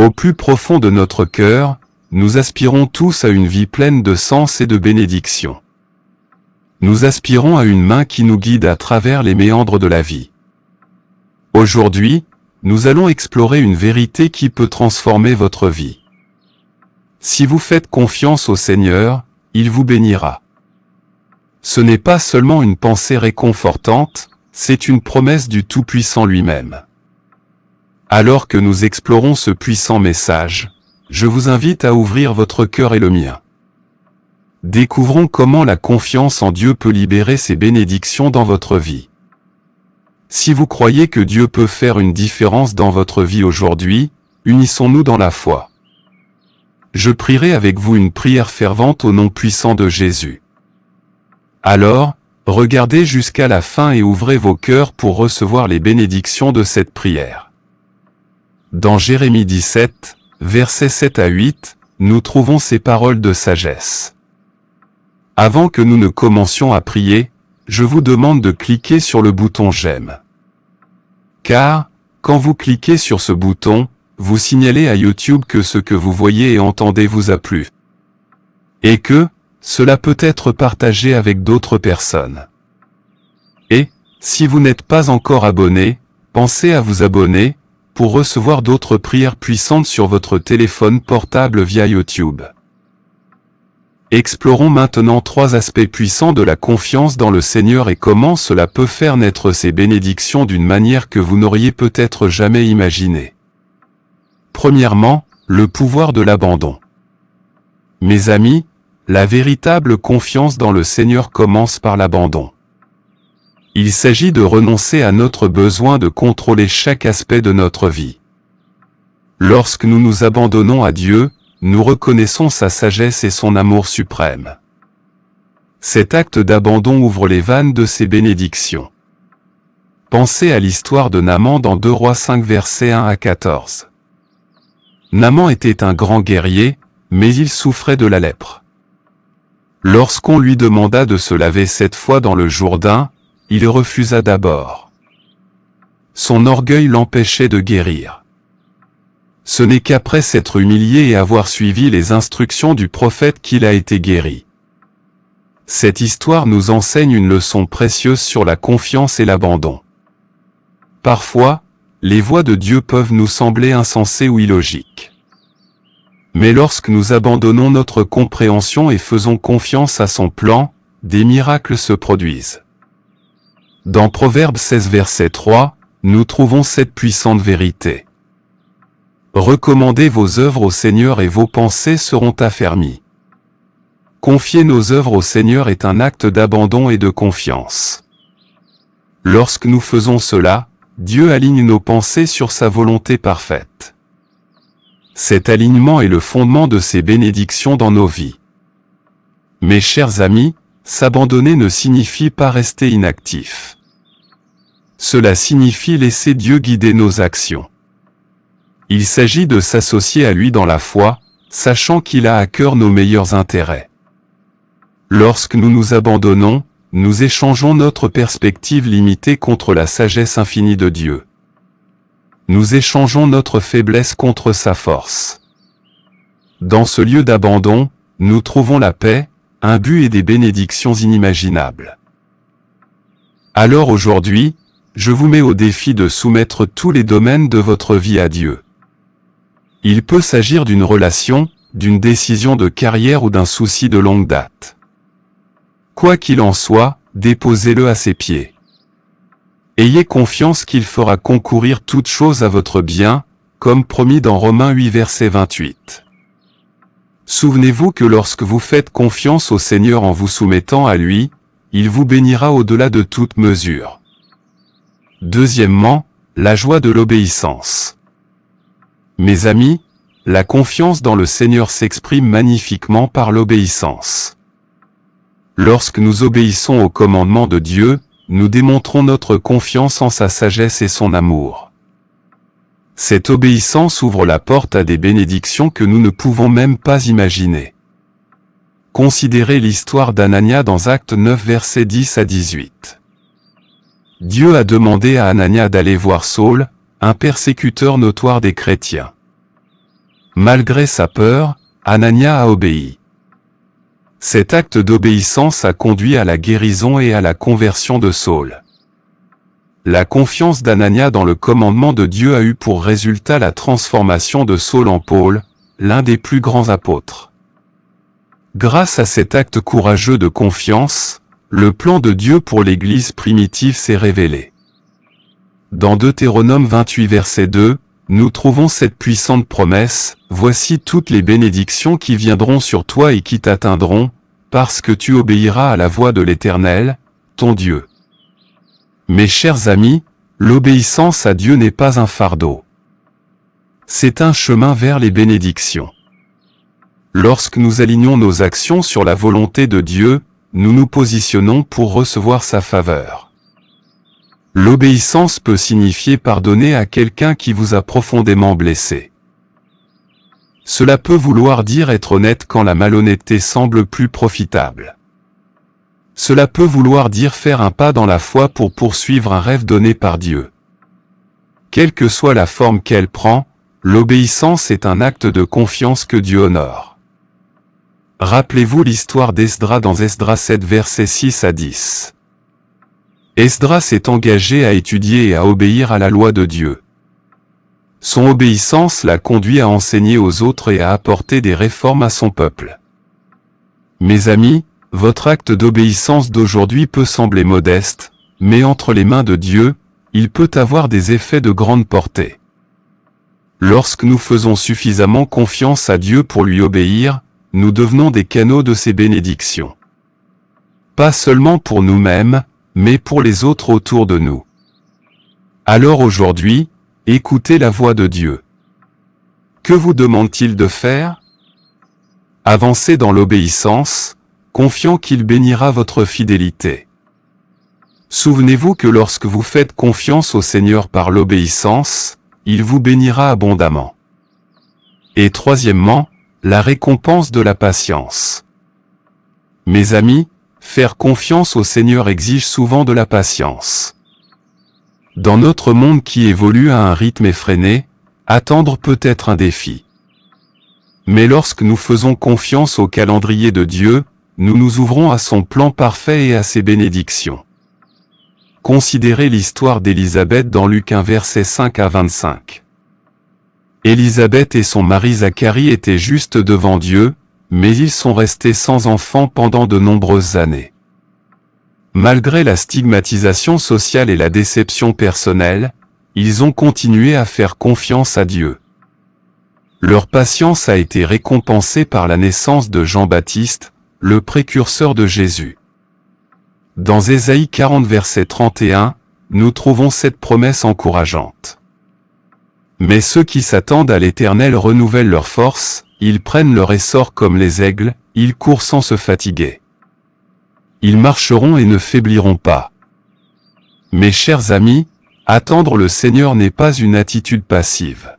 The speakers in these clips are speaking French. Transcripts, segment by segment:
Au plus profond de notre cœur, nous aspirons tous à une vie pleine de sens et de bénédiction. Nous aspirons à une main qui nous guide à travers les méandres de la vie. Aujourd'hui, nous allons explorer une vérité qui peut transformer votre vie. Si vous faites confiance au Seigneur, il vous bénira. Ce n'est pas seulement une pensée réconfortante, c'est une promesse du Tout-Puissant lui-même. Alors que nous explorons ce puissant message, je vous invite à ouvrir votre cœur et le mien. Découvrons comment la confiance en Dieu peut libérer ses bénédictions dans votre vie. Si vous croyez que Dieu peut faire une différence dans votre vie aujourd'hui, unissons-nous dans la foi. Je prierai avec vous une prière fervente au nom puissant de Jésus. Alors, regardez jusqu'à la fin et ouvrez vos cœurs pour recevoir les bénédictions de cette prière. Dans Jérémie 17, versets 7 à 8, nous trouvons ces paroles de sagesse. Avant que nous ne commencions à prier, je vous demande de cliquer sur le bouton « J'aime ». Car, quand vous cliquez sur ce bouton, vous signalez à YouTube que ce que vous voyez et entendez vous a plu. Et que, cela peut être partagé avec d'autres personnes. Et, si vous n'êtes pas encore abonné, pensez à vous abonner, pour recevoir d'autres prières puissantes sur votre téléphone portable via YouTube. Explorons maintenant 3 aspects puissants de la confiance dans le Seigneur et comment cela peut faire naître ces bénédictions d'une manière que vous n'auriez peut-être jamais imaginée. Premièrement, le pouvoir de l'abandon. Mes amis, la véritable confiance dans le Seigneur commence par l'abandon. Il s'agit de renoncer à notre besoin de contrôler chaque aspect de notre vie. Lorsque nous nous abandonnons à Dieu, nous reconnaissons sa sagesse et son amour suprême. Cet acte d'abandon ouvre les vannes de ses bénédictions. Pensez à l'histoire de Naaman dans 2 Rois 5 versets 1 à 14. Naaman était un grand guerrier, mais il souffrait de la lèpre. Lorsqu'on lui demanda de se laver 7 fois dans le Jourdain, il refusa d'abord. Son orgueil l'empêchait de guérir. Ce n'est qu'après s'être humilié et avoir suivi les instructions du prophète qu'il a été guéri. Cette histoire nous enseigne une leçon précieuse sur la confiance et l'abandon. Parfois, les voies de Dieu peuvent nous sembler insensées ou illogiques. Mais lorsque nous abandonnons notre compréhension et faisons confiance à son plan, des miracles se produisent. Dans Proverbes 16 verset 3, nous trouvons cette puissante vérité. Recommandez vos œuvres au Seigneur et vos pensées seront affermies. Confier nos œuvres au Seigneur est un acte d'abandon et de confiance. Lorsque nous faisons cela, Dieu aligne nos pensées sur sa volonté parfaite. Cet alignement est le fondement de ses bénédictions dans nos vies. Mes chers amis, s'abandonner ne signifie pas rester inactif. Cela signifie laisser Dieu guider nos actions. Il s'agit de s'associer à lui dans la foi, sachant qu'il a à cœur nos meilleurs intérêts. Lorsque nous nous abandonnons, nous échangeons notre perspective limitée contre la sagesse infinie de Dieu. Nous échangeons notre faiblesse contre sa force. Dans ce lieu d'abandon, nous trouvons la paix, un but et des bénédictions inimaginables. Alors aujourd'hui, je vous mets au défi de soumettre tous les domaines de votre vie à Dieu. Il peut s'agir d'une relation, d'une décision de carrière ou d'un souci de longue date. Quoi qu'il en soit, déposez-le à ses pieds. Ayez confiance qu'il fera concourir toutes choses à votre bien, comme promis dans Romains 8 verset 28. Souvenez-vous que lorsque vous faites confiance au Seigneur en vous soumettant à lui, il vous bénira au-delà de toute mesure. Deuxièmement, la joie de l'obéissance. Mes amis, la confiance dans le Seigneur s'exprime magnifiquement par l'obéissance. Lorsque nous obéissons aux commandements de Dieu, nous démontrons notre confiance en sa sagesse et son amour. Cette obéissance ouvre la porte à des bénédictions que nous ne pouvons même pas imaginer. Considérez l'histoire d'Anania dans Actes 9 versets 10 à 18. Dieu a demandé à Anania d'aller voir Saul, un persécuteur notoire des chrétiens. Malgré sa peur, Anania a obéi. Cet acte d'obéissance a conduit à la guérison et à la conversion de Saul. La confiance d'Anania dans le commandement de Dieu a eu pour résultat la transformation de Saul en Paul, l'un des plus grands apôtres. Grâce à cet acte courageux de confiance, le plan de Dieu pour l'Église primitive s'est révélé. Dans Deutéronome 28 verset 2, nous trouvons cette puissante promesse, « Voici toutes les bénédictions qui viendront sur toi et qui t'atteindront, parce que tu obéiras à la voix de l'Éternel, ton Dieu. » Mes chers amis, l'obéissance à Dieu n'est pas un fardeau. C'est un chemin vers les bénédictions. Lorsque nous alignons nos actions sur la volonté de Dieu, nous nous positionnons pour recevoir sa faveur. L'obéissance peut signifier pardonner à quelqu'un qui vous a profondément blessé. Cela peut vouloir dire être honnête quand la malhonnêteté semble plus profitable. Cela peut vouloir dire faire un pas dans la foi pour poursuivre un rêve donné par Dieu. Quelle que soit la forme qu'elle prend, l'obéissance est un acte de confiance que Dieu honore. Rappelez-vous l'histoire d'Esdras dans Esdras 7 versets 6 à 10. Esdras s'est engagé à étudier et à obéir à la loi de Dieu. Son obéissance l'a conduit à enseigner aux autres et à apporter des réformes à son peuple. Mes amis, votre acte d'obéissance d'aujourd'hui peut sembler modeste, mais entre les mains de Dieu, il peut avoir des effets de grande portée. Lorsque nous faisons suffisamment confiance à Dieu pour lui obéir, nous devenons des canaux de ses bénédictions. Pas seulement pour nous-mêmes, mais pour les autres autour de nous. Alors aujourd'hui, écoutez la voix de Dieu. Que vous demande-t-il de faire? Avancez dans l'obéissance, confiant qu'il bénira votre fidélité. Souvenez-vous que lorsque vous faites confiance au Seigneur par l'obéissance, il vous bénira abondamment. Et troisièmement, la récompense de la patience. Mes amis, faire confiance au Seigneur exige souvent de la patience. Dans notre monde qui évolue à un rythme effréné, attendre peut être un défi. Mais lorsque nous faisons confiance au calendrier de Dieu, nous nous ouvrons à son plan parfait et à ses bénédictions. Considérez l'histoire d'Élisabeth dans Luc 1 versets 5 à 25. Élisabeth et son mari Zacharie étaient justes devant Dieu, mais ils sont restés sans enfants pendant de nombreuses années. Malgré la stigmatisation sociale et la déception personnelle, ils ont continué à faire confiance à Dieu. Leur patience a été récompensée par la naissance de Jean-Baptiste, le précurseur de Jésus. Dans Ésaïe 40 verset 31, nous trouvons cette promesse encourageante. Mais ceux qui s'attendent à l'Éternel renouvellent leur force, ils prennent leur essor comme les aigles, ils courent sans se fatiguer. Ils marcheront et ne faibliront pas. Mes chers amis, attendre le Seigneur n'est pas une attitude passive.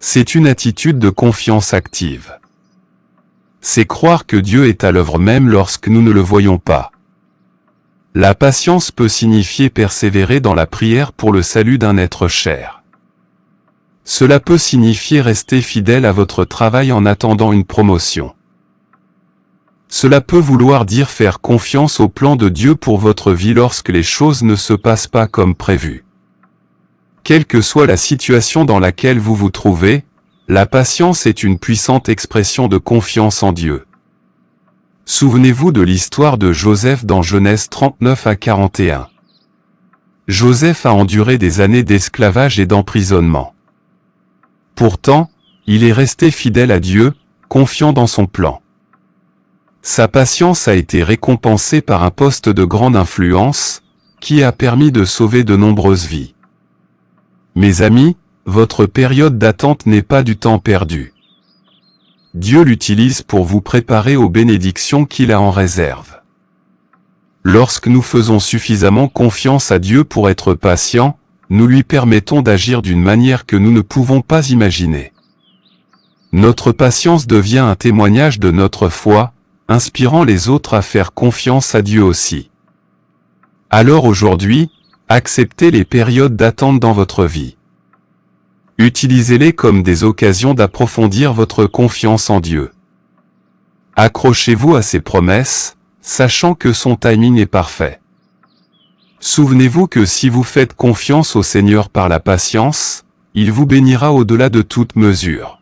C'est une attitude de confiance active. C'est croire que Dieu est à l'œuvre même lorsque nous ne le voyons pas. La patience peut signifier persévérer dans la prière pour le salut d'un être cher. Cela peut signifier rester fidèle à votre travail en attendant une promotion. Cela peut vouloir dire faire confiance au plan de Dieu pour votre vie lorsque les choses ne se passent pas comme prévu. Quelle que soit la situation dans laquelle vous vous trouvez, la patience est une puissante expression de confiance en Dieu. Souvenez-vous de l'histoire de Joseph dans Genèse 39 à 41. Joseph a enduré des années d'esclavage et d'emprisonnement. Pourtant, il est resté fidèle à Dieu, confiant dans son plan. Sa patience a été récompensée par un poste de grande influence, qui a permis de sauver de nombreuses vies. Mes amis, votre période d'attente n'est pas du temps perdu. Dieu l'utilise pour vous préparer aux bénédictions qu'il a en réserve. Lorsque nous faisons suffisamment confiance à Dieu pour être patients, nous lui permettons d'agir d'une manière que nous ne pouvons pas imaginer. Notre patience devient un témoignage de notre foi, inspirant les autres à faire confiance à Dieu aussi. Alors aujourd'hui, acceptez les périodes d'attente dans votre vie. Utilisez-les comme des occasions d'approfondir votre confiance en Dieu. Accrochez-vous à ses promesses, sachant que son timing est parfait. Souvenez-vous que si vous faites confiance au Seigneur par la patience, il vous bénira au-delà de toute mesure.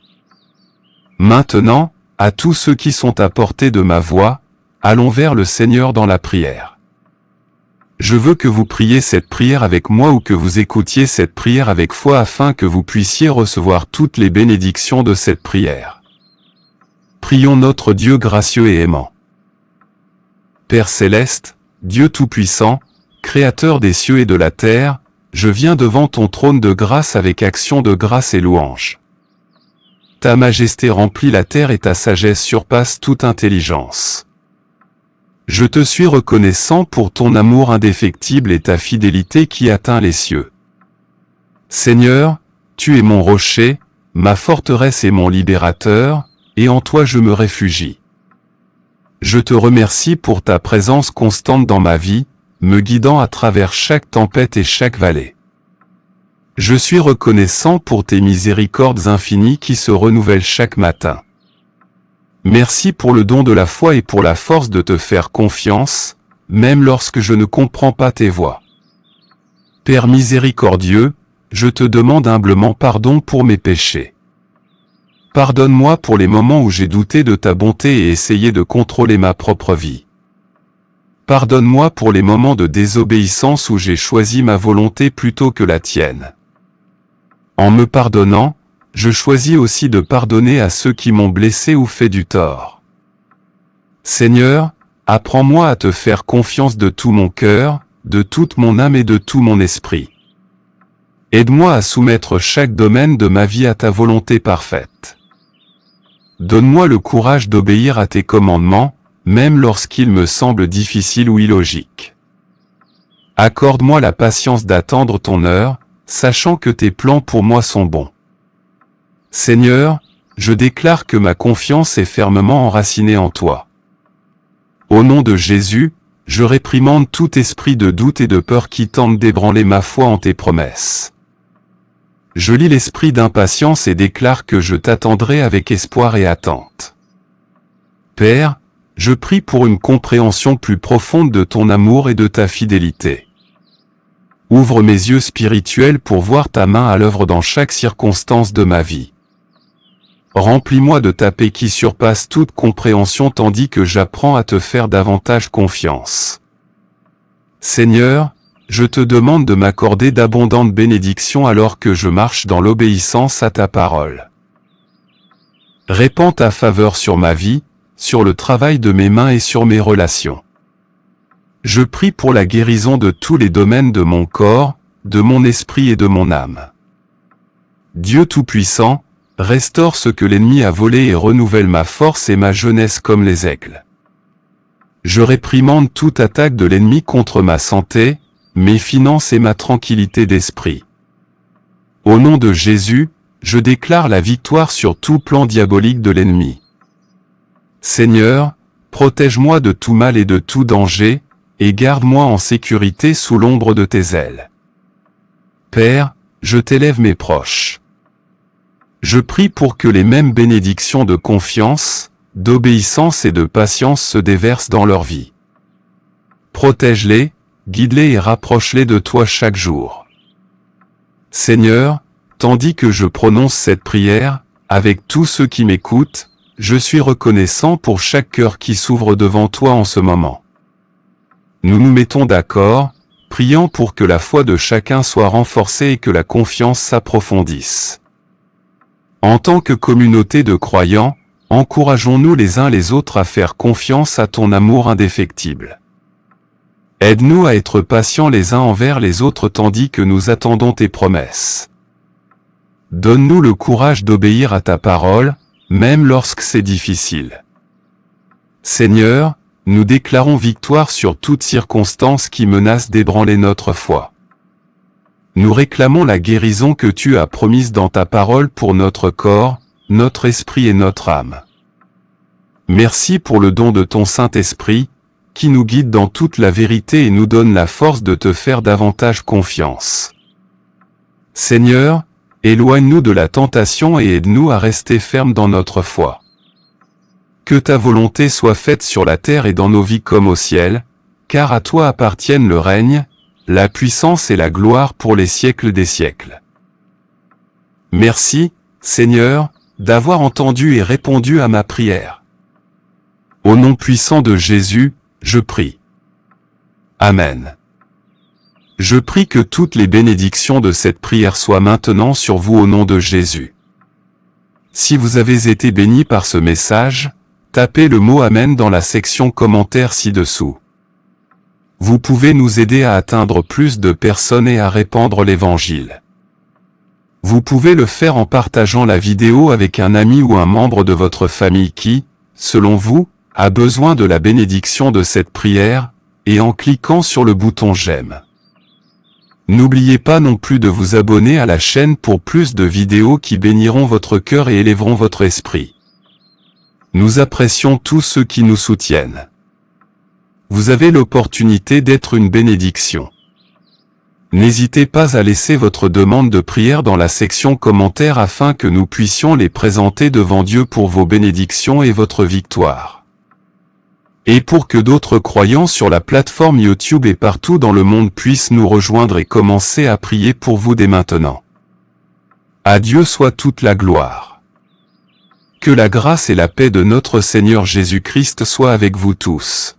Maintenant, à tous ceux qui sont à portée de ma voix, allons vers le Seigneur dans la prière. Je veux que vous priez cette prière avec moi ou que vous écoutiez cette prière avec foi afin que vous puissiez recevoir toutes les bénédictions de cette prière. Prions notre Dieu gracieux et aimant. Père céleste, Dieu tout-puissant, Créateur des cieux et de la terre, je viens devant ton trône de grâce avec action de grâce et louange. Ta majesté remplit la terre et ta sagesse surpasse toute intelligence. Je te suis reconnaissant pour ton amour indéfectible et ta fidélité qui atteint les cieux. Seigneur, tu es mon rocher, ma forteresse et mon libérateur, et en toi je me réfugie. Je te remercie pour ta présence constante dans ma vie, me guidant à travers chaque tempête et chaque vallée. Je suis reconnaissant pour tes miséricordes infinies qui se renouvellent chaque matin. Merci pour le don de la foi et pour la force de te faire confiance, même lorsque je ne comprends pas tes voies. Père miséricordieux, je te demande humblement pardon pour mes péchés. Pardonne-moi pour les moments où j'ai douté de ta bonté et essayé de contrôler ma propre vie. Pardonne-moi pour les moments de désobéissance où j'ai choisi ma volonté plutôt que la tienne. En me pardonnant, je choisis aussi de pardonner à ceux qui m'ont blessé ou fait du tort. Seigneur, apprends-moi à te faire confiance de tout mon cœur, de toute mon âme et de tout mon esprit. Aide-moi à soumettre chaque domaine de ma vie à ta volonté parfaite. Donne-moi le courage d'obéir à tes commandements, même lorsqu'ils me semblent difficiles ou illogiques. Accorde-moi la patience d'attendre ton heure, sachant que tes plans pour moi sont bons. Seigneur, je déclare que ma confiance est fermement enracinée en toi. Au nom de Jésus, je réprimande tout esprit de doute et de peur qui tente d'ébranler ma foi en tes promesses. Je lis l'esprit d'impatience et déclare que je t'attendrai avec espoir et attente. Père, je prie pour une compréhension plus profonde de ton amour et de ta fidélité. Ouvre mes yeux spirituels pour voir ta main à l'œuvre dans chaque circonstance de ma vie. Remplis-moi de ta paix qui surpasse toute compréhension tandis que j'apprends à te faire davantage confiance. Seigneur, je te demande de m'accorder d'abondantes bénédictions alors que je marche dans l'obéissance à ta parole. Répands ta faveur sur ma vie, sur le travail de mes mains et sur mes relations. Je prie pour la guérison de tous les domaines de mon corps, de mon esprit et de mon âme. Dieu Tout-Puissant, restaure ce que l'ennemi a volé et renouvelle ma force et ma jeunesse comme les aigles. Je réprimande toute attaque de l'ennemi contre ma santé, mes finances et ma tranquillité d'esprit. Au nom de Jésus, je déclare la victoire sur tout plan diabolique de l'ennemi. Seigneur, protège-moi de tout mal et de tout danger, et garde-moi en sécurité sous l'ombre de tes ailes. Père, je t'élève mes proches. Je prie pour que les mêmes bénédictions de confiance, d'obéissance et de patience se déversent dans leur vie. Protège-les, guide-les et rapproche-les de toi chaque jour. Seigneur, tandis que je prononce cette prière, avec tous ceux qui m'écoutent, je suis reconnaissant pour chaque cœur qui s'ouvre devant toi en ce moment. Nous nous mettons d'accord, priant pour que la foi de chacun soit renforcée et que la confiance s'approfondisse. En tant que communauté de croyants, encourageons-nous les uns les autres à faire confiance à ton amour indéfectible. Aide-nous à être patients les uns envers les autres tandis que nous attendons tes promesses. Donne-nous le courage d'obéir à ta parole, même lorsque c'est difficile. Seigneur, nous déclarons victoire sur toute circonstance qui menace d'ébranler notre foi. Nous réclamons la guérison que tu as promise dans ta parole pour notre corps, notre esprit et notre âme. Merci pour le don de ton Saint-Esprit, qui nous guide dans toute la vérité et nous donne la force de te faire davantage confiance. Seigneur, Éloigne-nous de la tentation et aide-nous à rester fermes dans notre foi. Que ta volonté soit faite sur la terre et dans nos vies comme au ciel, car à toi appartiennent le règne, la puissance et la gloire pour les siècles des siècles. Merci, Seigneur, d'avoir entendu et répondu à ma prière. Au nom puissant de Jésus, je prie. Amen. Je prie que toutes les bénédictions de cette prière soient maintenant sur vous au nom de Jésus. Si vous avez été béni par ce message, tapez le mot Amen dans la section commentaires ci-dessous. Vous pouvez nous aider à atteindre plus de personnes et à répandre l'Évangile. Vous pouvez le faire en partageant la vidéo avec un ami ou un membre de votre famille qui, selon vous, a besoin de la bénédiction de cette prière, et en cliquant sur le bouton j'aime. N'oubliez pas non plus de vous abonner à la chaîne pour plus de vidéos qui béniront votre cœur et élèveront votre esprit. Nous apprécions tous ceux qui nous soutiennent. Vous avez l'opportunité d'être une bénédiction. N'hésitez pas à laisser votre demande de prière dans la section commentaires afin que nous puissions les présenter devant Dieu pour vos bénédictions et votre victoire. Et pour que d'autres croyants sur la plateforme YouTube et partout dans le monde puissent nous rejoindre et commencer à prier pour vous dès maintenant. À Dieu soit toute la gloire. Que la grâce et la paix de notre Seigneur Jésus-Christ soient avec vous tous.